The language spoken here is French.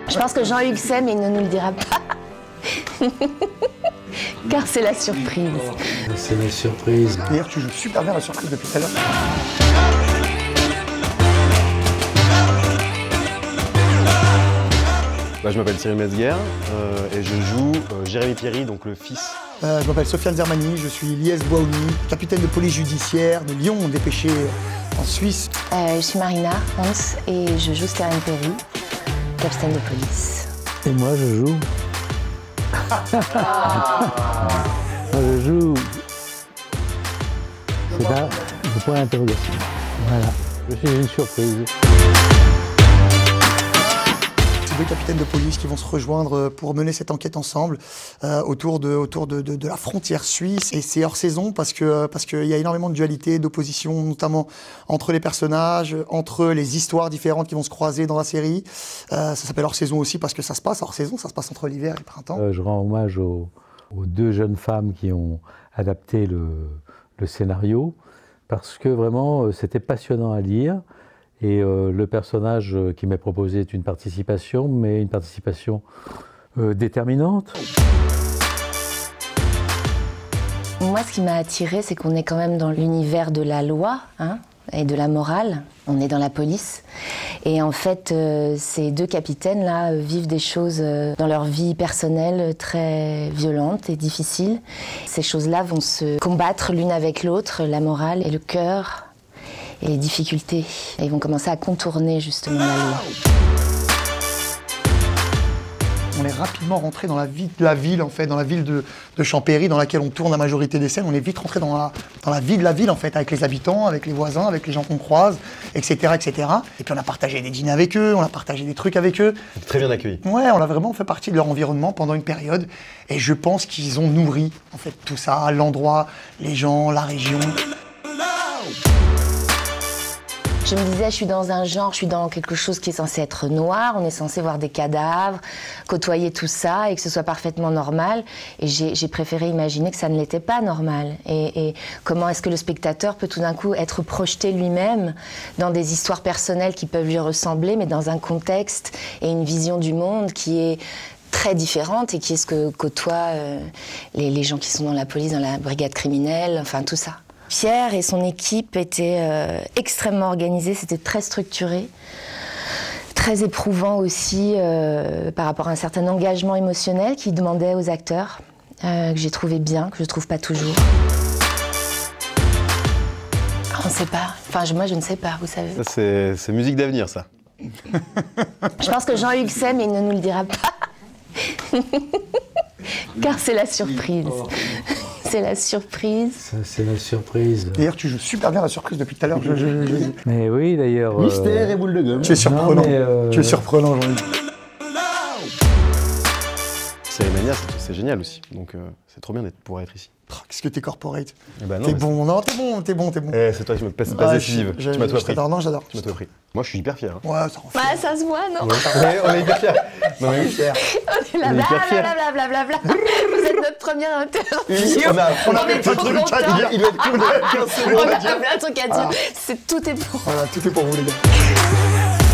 Je pense que Jean-Hugues sait, mais il ne nous le dira pas. Car c'est la surprise. C'est la surprise. D'ailleurs, tu joues super bien la surprise depuis tout à l'heure. Je m'appelle Cyril Metzger et je joue Jérémy Pierry, donc le fils. Je m'appelle Sofiane Zermani, je suis Lies Bouaouni, capitaine de police judiciaire de Lyon, dépêché en Suisse. Je suis Marina Hans et je joue Stéphane Perry, capitaine de police. Et moi, je joue. Moi, je joue. C'est là le point d'interrogation. Voilà. Je suis une surprise. Deux capitaines de police qui vont se rejoindre pour mener cette enquête ensemble autour de la frontière suisse. Et c'est hors saison parce qu'il y a énormément de dualité, d'opposition, notamment entre les personnages, entre les histoires différentes qui vont se croiser dans la série. Ça s'appelle hors saison aussi parce que ça se passe hors saison, ça se passe entre l'hiver et le printemps. Je rends hommage aux deux jeunes femmes qui ont adapté le scénario parce que vraiment c'était passionnant à lire. Et le personnage qui m'est proposé est une participation, mais une participation déterminante. Moi, ce qui m'a attirée, c'est qu'on est quand même dans l'univers de la loi et de la morale. On est dans la police. Et en fait, ces deux capitaines-là vivent des choses dans leur vie personnelle très violentes et difficiles. Ces choses-là vont se combattre l'une avec l'autre, la morale et le cœur. Et les difficultés. Et ils vont commencer à contourner justement la loi. On est rapidement rentré dans la vie de la ville, en fait, dans la ville de Champéry, dans laquelle on tourne la majorité des scènes. On est vite rentré dans la vie de la ville, en fait, avec les habitants, avec les voisins, avec les gens qu'on croise, etc., etc. Et puis on a partagé des dîners avec eux, on a partagé des trucs avec eux. Très bien accueilli. Ouais, on a vraiment fait partie de leur environnement pendant une période. Et je pense qu'ils ont nourri, en fait, tout ça, l'endroit, les gens, la région. Je me disais, je suis dans un genre, je suis dans quelque chose qui est censé être noir, on est censé voir des cadavres, côtoyer tout ça et que ce soit parfaitement normal. Et j'ai préféré imaginer que ça ne l'était pas normal. Et comment est-ce que le spectateur peut tout d'un coup être projeté lui-même dans des histoires personnelles qui peuvent lui ressembler, mais dans un contexte et une vision du monde qui est très différente et qui est ce que côtoient les gens qui sont dans la police, dans la brigade criminelle, enfin tout ça. Pierre et son équipe étaient extrêmement organisés, c'était très structuré, très éprouvant aussi par rapport à un certain engagement émotionnel qu'ils demandaient aux acteurs, que j'ai trouvé bien, que je ne trouve pas toujours. On ne sait pas, enfin moi je ne sais pas, vous savez. Ça c'est musique d'avenir ça. Je pense que Jean-Hugues sait, mais il ne nous le dira pas. Car c'est la surprise. C'est la surprise. Ça, c'est la surprise. D'ailleurs, tu joues super bien la surprise depuis tout à l'heure. Mais oui, d'ailleurs... Mystère et boule de gomme. Tu es surprenant. Non, mais Tu es surprenant, Jean-Hugues. Cyril Metzger, c'est génial aussi. Donc c'est trop bien de pouvoir être ici. Qu'est-ce que t'es corporate? Bah T'es bon, non, t'es bon. C'est toi qui me passe décisive. Tu m'as tout appris. Non, j'adore. Tu m'as tout appris. Moi, je suis hyper fier. Ouais, ça en fait. Ouais, ça se voit, non? On est hyper fiers. Non, mais fiers. On est là, On est hyper fiers. blablabla. Vous êtes notre première interview. On a plein de trucs à dire. Il va être cool de 15 secondes. On a plein de trucs à dire. Tout est pour. Voilà, tout est pour vous, les gars.